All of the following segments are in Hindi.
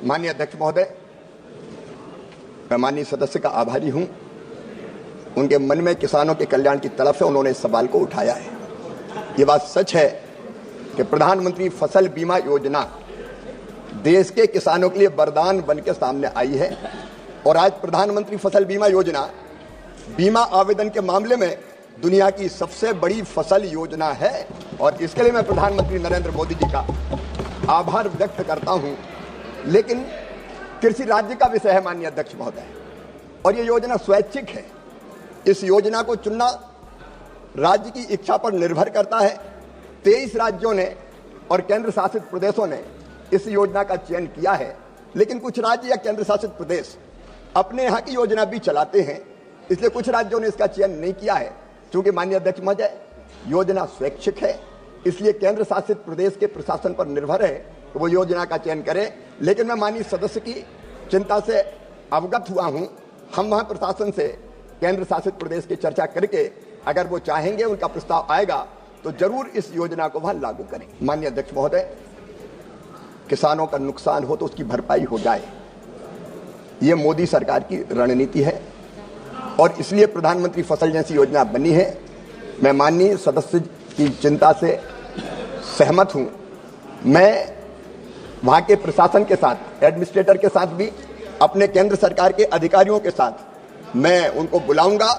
माननीय अध्यक्ष महोदय, मैं माननीय सदस्य का आभारी हूं। उनके मन में किसानों के कल्याण की तड़प है, उन्होंने इस सवाल को उठाया है। ये बात सच है कि प्रधानमंत्री फसल बीमा योजना देश के किसानों के लिए वरदान बनकर सामने आई है और आज प्रधानमंत्री फसल बीमा योजना बीमा आवेदन के मामले में दुनिया की सबसे बड़ी फसल योजना है और इसके लिए मैं प्रधानमंत्री नरेंद्र मोदी जी का आभार व्यक्त करता हूं। लेकिन कृषि राज्य का विषय है माननीय अध्यक्ष महोदय, और ये योजना स्वैच्छिक है। इस योजना को चुनना राज्य की इच्छा पर निर्भर करता है। 23 राज्यों ने और केंद्र शासित प्रदेशों ने इस योजना का चयन किया है, लेकिन कुछ राज्य या केंद्र शासित प्रदेश अपने यहाँ की योजना भी चलाते हैं, इसलिए कुछ राज्यों ने इसका चयन नहीं किया है। क्योंकि माननीय अध्यक्ष महोदय, योजना स्वैच्छिक है, इसलिए केंद्र शासित प्रदेश के प्रशासन पर निर्भर है कि वो योजना का चयन करे। लेकिन मैं माननीय सदस्य की चिंता से अवगत हुआ हूं। हम वहां प्रशासन से केंद्र शासित प्रदेश की चर्चा करके अगर वो चाहेंगे, उनका प्रस्ताव आएगा तो जरूर इस योजना को वहां लागू करेंगे। माननीय अध्यक्ष महोदय, किसानों का नुकसान हो तो उसकी भरपाई हो जाए, ये मोदी सरकार की रणनीति है और इसलिए प्रधानमंत्री फसल जैसी योजना बनी है। मैं माननीय सदस्य की चिंता से सहमत हूं। मैं वहां के प्रशासन के साथ, एडमिनिस्ट्रेटर के साथ भी, अपने केंद्र सरकार के अधिकारियों के साथ मैं उनको बुलाऊंगा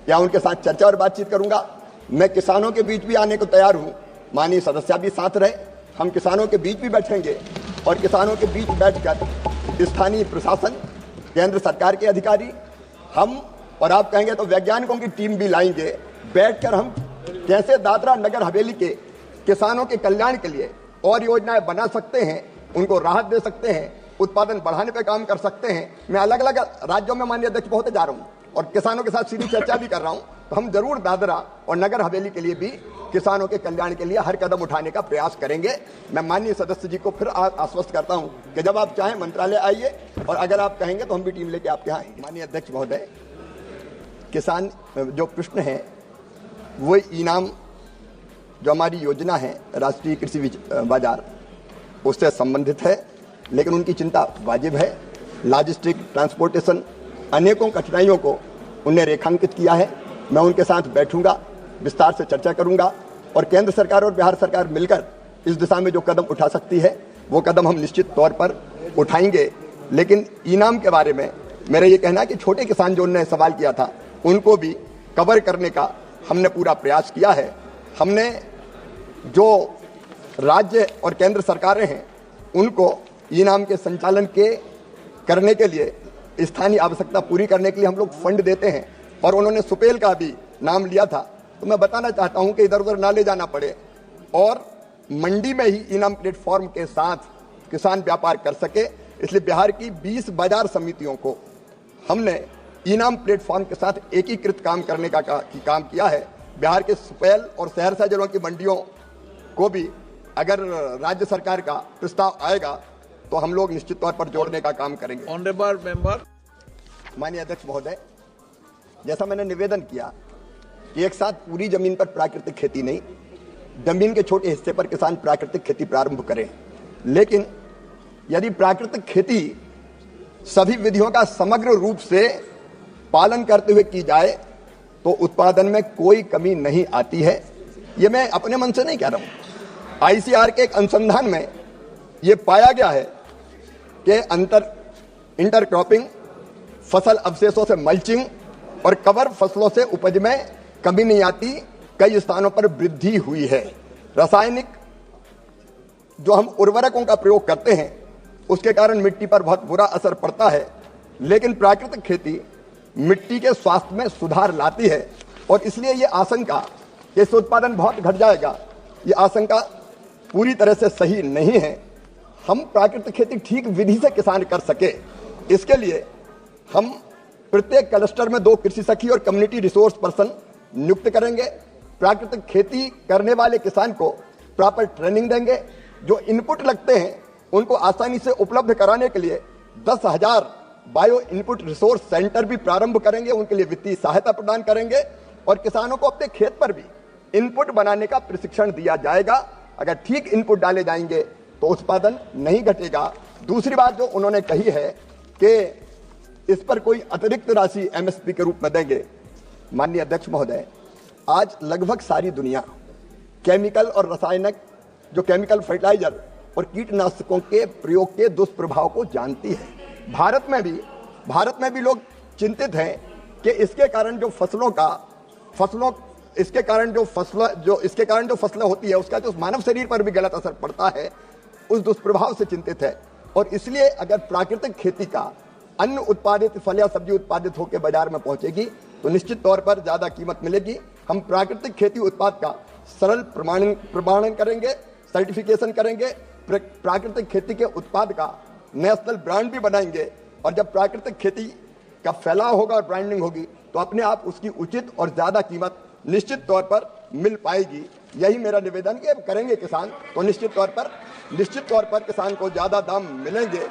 या उनके साथ चर्चा और बातचीत करूंगा। मैं किसानों के बीच भी आने को तैयार हूं। माननीय सदस्य भी साथ रहे, हम किसानों के बीच भी बैठेंगे और किसानों के बीच बैठकर स्थानीय प्रशासन, केंद्र सरकार के अधिकारी, हम और आप कहेंगे तो वैज्ञानिकों की टीम भी लाएंगे। बैठकर हम कैसे दादरा नगर हवेली के किसानों के कल्याण के लिए और योजनाएं बना सकते हैं, उनको राहत दे सकते हैं, उत्पादन बढ़ाने पे काम कर सकते हैं। मैं अलग अलग राज्यों में माननीय अध्यक्ष होते जा रहा हूं और किसानों के साथ सीधी चर्चा भी कर रहा हूं। तो हम जरूर दादरा और नगर हवेली के लिए भी किसानों के कल्याण के लिए हर कदम उठाने का प्रयास करेंगे। मैं माननीय सदस्य जी को फिर आश्वस्त करता हूं कि जब आप चाहें मंत्रालय आइए और अगर आप कहेंगे तो हम भी टीम लेके आपके यहाँ आएंगे। माननीय अध्यक्ष महोदय, किसान जो प्रश्न है वो इनाम जो हमारी योजना है राष्ट्रीय कृषि बाजार, उससे संबंधित है, लेकिन उनकी चिंता वाजिब है। लॉजिस्टिक, ट्रांसपोर्टेशन, अनेकों कठिनाइयों को उन्हें रेखांकित किया है। मैं उनके साथ बैठूंगा, विस्तार से चर्चा करूंगा और केंद्र सरकार और बिहार सरकार मिलकर इस दिशा में जो कदम उठा सकती है वो कदम हम निश्चित तौर पर उठाएंगे। लेकिन इनाम के बारे में मेरा ये कहना है कि छोटे किसान जो उन्होंने सवाल किया था उनको भी कवर करने का हमने पूरा प्रयास किया है। हमने जो राज्य और केंद्र सरकारें हैं उनको इनाम के संचालन के करने के लिए, स्थानीय आवश्यकता पूरी करने के लिए हम लोग फंड देते हैं और उन्होंने सुपेल का भी नाम लिया था। तो मैं बताना चाहता हूं कि इधर उधर ना ले जाना पड़े और मंडी में ही इनाम प्लेटफॉर्म के साथ किसान व्यापार कर सके, इसलिए बिहार की 20 बाजार समितियों को हमने इनाम प्लेटफॉर्म के साथ एकीकृत काम करने का काम किया है। बिहार के सुपेल और सहरसा जिलों की मंडियों को भी अगर राज्य सरकार का प्रस्ताव आएगा तो हम लोग निश्चित तौर पर जोड़ने का काम करेंगे। Honourable member. माननीय अध्यक्ष महोदय, जैसा मैंने निवेदन किया कि एक साथ पूरी जमीन पर प्राकृतिक खेती नहीं, जमीन के छोटे हिस्से पर किसान प्राकृतिक खेती प्रारंभ करें, लेकिन यदि प्राकृतिक खेती सभी विधियों का समग्र रूप से पालन करते हुए की जाए तो उत्पादन में कोई कमी नहीं आती है। ये मैं अपने मन से नहीं कह रहा हूं। आईसीआर के एक अनुसंधान में यह पाया गया है कि इंटरक्रॉपिंग, फसल अवशेषों से मल्चिंग और कवर फसलों से उपज में कमी नहीं आती, कई स्थानों पर वृद्धि हुई है। रासायनिक जो हम उर्वरकों का प्रयोग करते हैं उसके कारण मिट्टी पर बहुत बुरा असर पड़ता है, लेकिन प्राकृतिक खेती मिट्टी के स्वास्थ्य में सुधार लाती है और इसलिए ये आशंका कि इससे उत्पादन बहुत घट जाएगा, ये आशंका पूरी तरह से सही नहीं है। हम प्राकृतिक खेती ठीक विधि से किसान कर सके, इसके लिए हम प्रत्येक क्लस्टर में 2 कृषि सखी और कम्युनिटी रिसोर्स पर्सन नियुक्त करेंगे। प्राकृतिक खेती करने वाले किसान को प्रॉपर ट्रेनिंग देंगे। जो इनपुट लगते हैं उनको आसानी से उपलब्ध कराने के लिए 10,000 बायो इनपुट रिसोर्स सेंटर भी प्रारंभ करेंगे, उनके लिए वित्तीय सहायता प्रदान करेंगे और किसानों को अपने खेत पर भी इनपुट बनाने का प्रशिक्षण दिया जाएगा। अगर ठीक इनपुट डाले जाएंगे तो उत्पादन नहीं घटेगा, दूसरी बात जो उन्होंने कही है कि इस पर कोई अतिरिक्त राशि एमएसपी के रूप में देंगे। माननीय अध्यक्ष महोदय, आज लगभग सारी दुनिया केमिकल और रासायनिक जो केमिकल फर्टिलाइजर और कीटनाशकों के प्रयोग के दुष्प्रभाव को जानती है। भारत में भी लोग चिंतित हैं कि इसके कारण जो फसलें होती है उसका जो मानव शरीर पर भी गलत असर पड़ता है, उस दुष्प्रभाव से चिंतित है। और इसलिए अगर प्राकृतिक खेती का अन्न उत्पादित फल या सब्जी उत्पादित होकर बाजार में पहुंचेगी तो निश्चित तौर पर ज्यादा कीमत मिलेगी। हम प्राकृतिक खेती उत्पाद का सरल प्रमाणन करेंगे, सर्टिफिकेशन करेंगे, प्राकृतिक खेती के उत्पाद का नेशनल ब्रांड भी बनाएंगे। और जब प्राकृतिक खेती का फैलाव होगा और ब्रांडिंग होगी तो अपने आप उसकी उचित और ज्यादा कीमत निश्चित तौर पर मिल पाएगी। यही मेरा निवेदन कि अब करेंगे किसान तो निश्चित तौर पर किसान को ज्यादा दाम मिलेंगे।